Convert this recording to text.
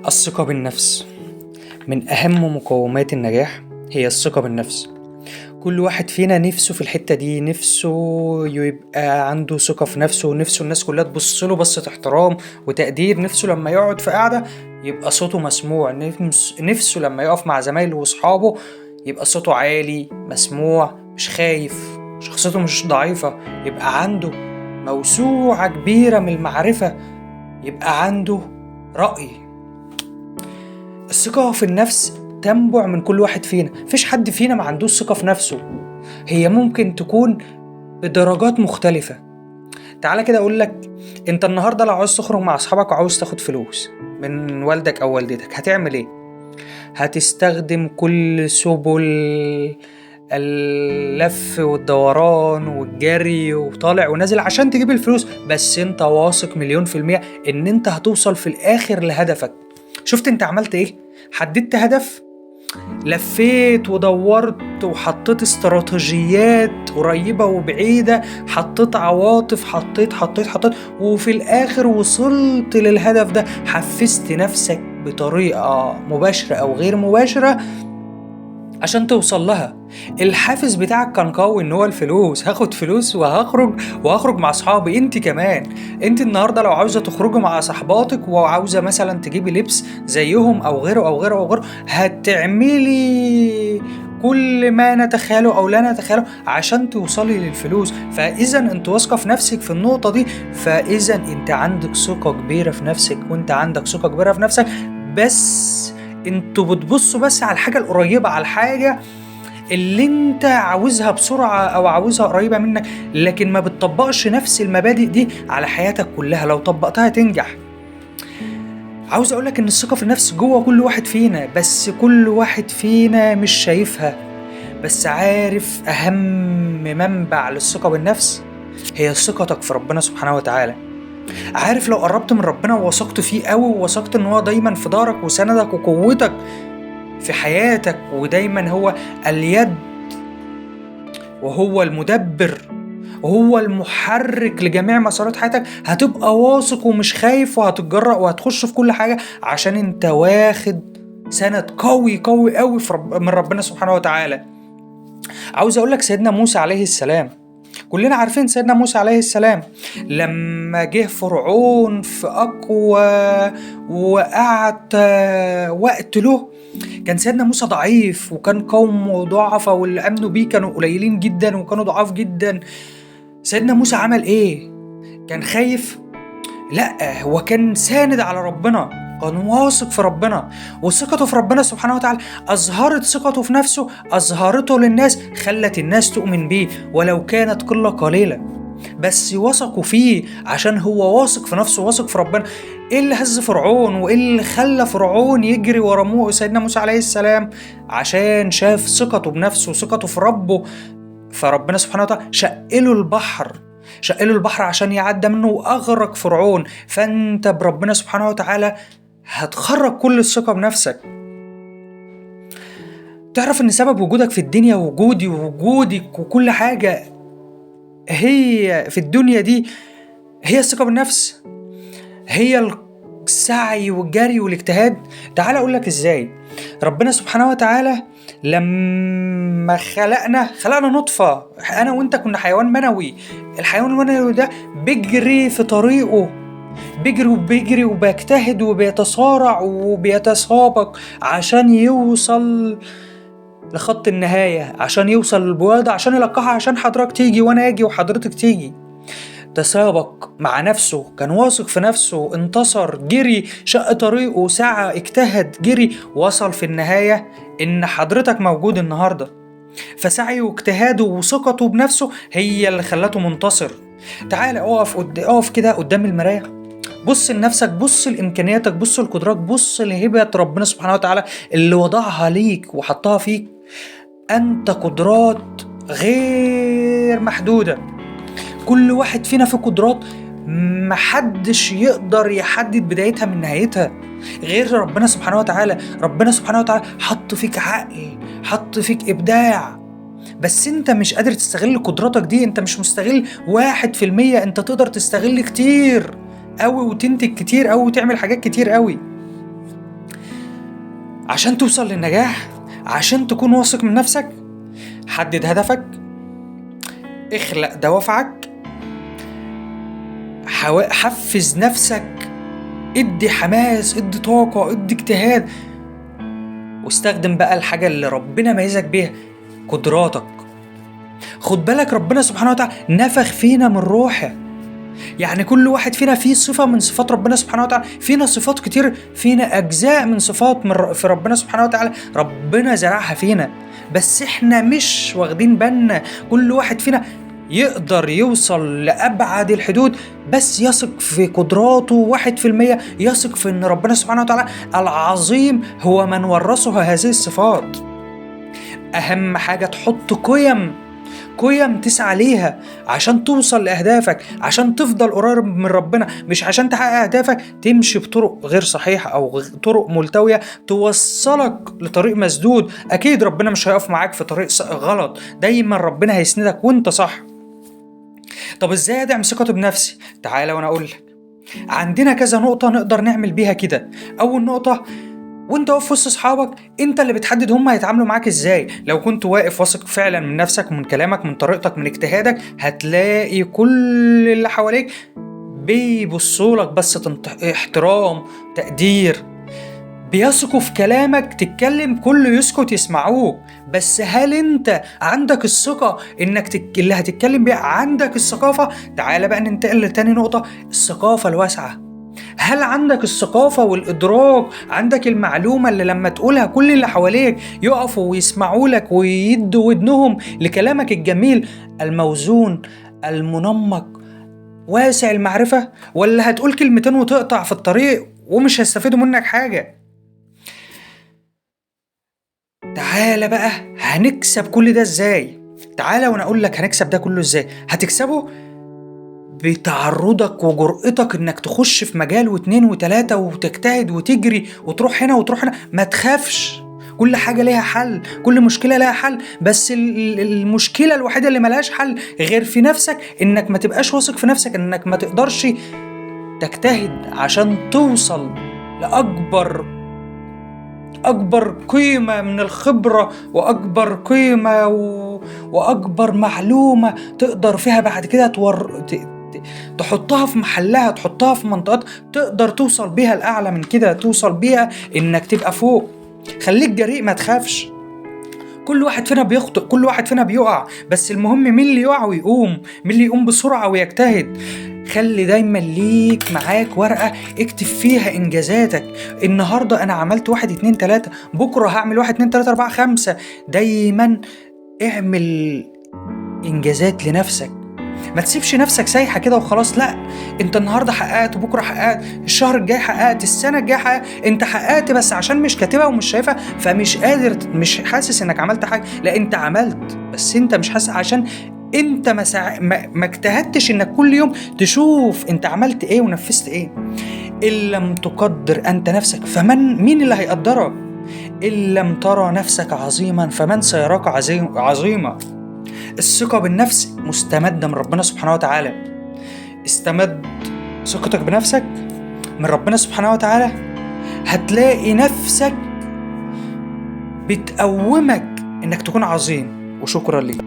الثقة بالنفس من أهم مقومات النجاح. هي الثقة بالنفس. كل واحد فينا نفسه في الحتة دي، نفسه يبقى عنده ثقة في نفسه، ونفسه الناس كلها تبص له بصة احترام وتقدير. نفسه لما يقعد في قعدة يبقى صوته مسموع، نفسه لما يقف مع زمايله واصحابه يبقى صوته عالي مسموع، مش خايف، شخصيته مش ضعيفة، يبقى عنده موسوعة كبيرة من المعرفة، يبقى عنده رأي. الثقة في النفس تنبع من كل واحد فينا. مفيش حد فينا ما عندوش ثقة في نفسه. هي ممكن تكون بدرجات مختلفة. تعالى كده اقول لك، انت النهاردة لو عاوز تخرج مع اصحابك وعاوز تاخد فلوس من والدك او والدتك هتعمل ايه؟ هتستخدم كل سبل اللف والدوران والجري وطالع ونازل عشان تجيب الفلوس، بس انت واثق 1,000,000% ان انت هتوصل في الاخر لهدفك. شفت انت عملت ايه؟ حددت هدف، لفيت ودورت وحطيت استراتيجيات قريبة وبعيدة، حطيت عواطف، حطيت وفي الآخر وصلت للهدف ده. حفزت نفسك بطريقة مباشرة أو غير مباشرة عشان توصل لها. الحافز بتاعك كان قوي ان هو الفلوس، هاخد فلوس وهخرج مع اصحابي. انت كمان، انت النهارده لو عاوزه تخرجي مع صحباتك وعاوزه مثلا تجيبي لبس زيهم او غيره هتعملي كل ما نتخيله او لا نتخيله عشان توصلي للفلوس. فاذا انت واثقه في نفسك في النقطه دي، فاذا انت عندك ثقه كبيره في نفسك، وانت عندك ثقه كبيره في نفسك. بس انتوا بتبصوا بس على الحاجة القريبة، على الحاجة اللي انت عاوزها بسرعة او عاوزها قريبة منك، لكن ما بتطبقش نفس المبادئ دي على حياتك كلها. لو طبقتها تنجح. عاوز اقولك ان الثقة في النفس جوه كل واحد فينا، بس كل واحد فينا مش شايفها. بس عارف اهم منبع للثقة بالنفس هي ثقتك في ربنا سبحانه وتعالى. عارف لو قربت من ربنا ووثقت فيه قوي، ووثقت ان هو دايما في دارك وسندك وقوتك في حياتك، ودايما هو اليد وهو المدبر وهو المحرك لجميع مسارات حياتك، هتبقى واثق ومش خايف وهتتجرأ وهتخش في كل حاجة عشان انت واخد سند قوي قوي قوي من ربنا سبحانه وتعالى. عاوز اقولك سيدنا موسى عليه السلام، كلنا عارفين سيدنا موسى عليه السلام لما جه فرعون في أقوى وقعد وقت له، كان سيدنا موسى ضعيف وكان قومه ضعفة واللي أمنوا بيه كانوا قليلين جدا وكانوا ضعاف جدا. سيدنا موسى عمل إيه؟ كان خايف؟ لا، هو كان ساند على ربنا، كان واثق في ربنا، وثقته في ربنا سبحانه وتعالى أظهرت ثقته في نفسه، أظهرته للناس، خلت الناس تؤمن بيه ولو كانت قلة قليلة، بس وثقوا فيه عشان هو واثق في نفسه، واثق في ربنا. ايه اللي هز فرعون وايه اللي خلى فرعون يجري ورا سيدنا موسى عليه السلام؟ عشان شاف ثقته بنفسه وثقته في ربه. فربنا سبحانه وتعالى شقله البحر عشان يعدى منه وأغرق فرعون. فأنت بربنا سبحانه وتعالى هتخرج كل الثقة بنفسك. تعرف ان سبب وجودك في الدنيا، وجودي ووجودك وكل حاجة هي في الدنيا دي هي الثقة بالنفس، هي السعي والجري والاجتهاد. تعال اقولك ازاي. ربنا سبحانه وتعالى لما خلقنا نطفة، انا وانت كنا حيوان منوي. الحيوان المنوي ده بيجري في طريقه، بيجري وبيجتهد وبيتصارع وبيتسابق عشان يوصل لخط النهاية، عشان يوصل للبوادة، عشان يلقاها، عشان حضرتك تيجي وانا اجي وحضرتك تيجي. تسابق مع نفسه، كان واثق في نفسه، انتصر، جري، شق طريقه، سعى، اجتهد، جري، وصل في النهاية ان حضرتك موجود النهاردة. فسعيه واجتهاده وثقته بنفسه هي اللي خلته منتصر. تعال اقف كده قدام المراية، بص لنفسك، بص لإمكانياتك، بص لقدراتك، بص لهبة ربنا سبحانه وتعالى اللي وضعها ليك وحطها فيك. أنت قدرات غير محدودة. كل واحد فينا في قدرات محدش يقدر يحدد بدايتها من نهايتها غير ربنا سبحانه وتعالى. ربنا سبحانه وتعالى حط فيك عقل، حط فيك إبداع، بس انت مش قادر تستغل قدراتك دي. انت مش مستغل 1%. انت تقدر تستغل كتير قوي وتنتج كتير قوي وتعمل حاجات كتير قوي. عشان توصل للنجاح، عشان تكون واثق من نفسك، حدد هدفك، اخلق دوافعك، حفز نفسك، ادي حماس، ادي طاقة، ادي اجتهاد، واستخدم بقى الحاجة اللي ربنا ميزك بيها، قدراتك. خد بالك ربنا سبحانه وتعالى نفخ فينا من روحه، يعني كل واحد فينا فيه صفة من صفات ربنا سبحانه وتعالى، فينا صفات كتير، فينا أجزاء من صفات في ربنا سبحانه وتعالى ربنا زرعها فينا، بس احنا مش واخدين بالنا. كل واحد فينا يقدر يوصل لأبعد الحدود، بس يثق في قدراته 1%، يثق في أن ربنا سبحانه وتعالى العظيم هو من ورثه هذه الصفات. أهم حاجة تحط قيم تسعى ليها عشان توصل لأهدافك، عشان تفضل قريب من ربنا، مش عشان تحقق أهدافك تمشي بطرق غير صحيحة أو طرق ملتوية توصلك لطريق مسدود. أكيد ربنا مش هيقف معاك في طريق غلط، دايما ربنا هيسندك وانت صح. طب ازاي ادعم ثقتي بنفسي؟ تعالى وانا اقول لك. عندنا كذا نقطة نقدر نعمل بيها كده. أول نقطة، وانت واقف وسط اصحابك انت اللي بتحدد هم هيتعاملوا معاك ازاي. لو كنت واقف واثق فعلا من نفسك ومن كلامك من طريقتك من اجتهادك، هتلاقي كل اللي حواليك بيبصولك بس احترام، تقدير، بيثقوا في كلامك، تتكلم كله يسكت يسمعوك. بس هل انت عندك الثقة انك اللي هتتكلم بيها، عندك الثقافة؟ تعال بقى ننتقل لتاني نقطة، الثقافة الواسعة. هل عندك الثقافة والإدراك، عندك المعلومة اللي لما تقولها كل اللي حواليك يقفوا ويسمعوا لك ويدوا ودنهم لكلامك الجميل الموزون المنمق واسع المعرفة؟ ولا هتقول كلمتين وتقطع في الطريق ومش هيستفيدوا منك حاجة؟ تعال بقى هنكسب كل ده ازاي؟ تعال وانا اقول لك هنكسب ده كله ازاي. هتكسبه بتعرضك وجرأتك انك تخش في مجال واتنين وتلاتة وتجتهد وتجري وتروح هنا وتروح هنا. ما تخافش، كل حاجة ليها حل، كل مشكلة لها حل، بس المشكلة الوحيدة اللي ملهاش حل غير في نفسك، انك ما تبقاش واثق في نفسك، انك ما تقدرش تجتهد عشان توصل لأكبر قيمة من الخبرة، وأكبر قيمة وأكبر معلومة تقدر فيها بعد كده تحطها في محلها، تحطها في منطقة تقدر توصل بيها الأعلى من كده، توصل بيها إنك تبقى فوق. خليك جريء، ما تخافش. كل واحد فينا بيخطئ، كل واحد فينا بيقع، بس المهم مين اللي يقع ويقوم، مين اللي يقوم بسرعة ويجتهد. خلي دايما ليك معاك ورقة اكتب فيها انجازاتك. النهاردة انا عملت 1 2 3، بكرة هعمل 1 2 3 4 5. دايما اعمل انجازات لنفسك، ما تسيبش نفسك سايحة كده وخلاص. لا، انت النهاردة حققت، وبكرة حققت، الشهر الجاي حققت، السنة الجاي حققت. انت حققت بس عشان مش كاتبها ومش شايفها فمش قادر، مش حاسس انك عملت حاجة. لا، انت عملت بس انت مش حاسس عشان انت ما اجتهدتش انك كل يوم تشوف انت عملت ايه ونفذت ايه. ان لم تقدر انت نفسك مين اللي هيقدرك؟ ان لم ترى نفسك عظيما فمن سيراك عظيما. الثقة بالنفس مستمدة من ربنا سبحانه وتعالى. استمد ثقتك بنفسك من ربنا سبحانه وتعالى، هتلاقي نفسك بتقومك انك تكون عظيم. وشكرا لك.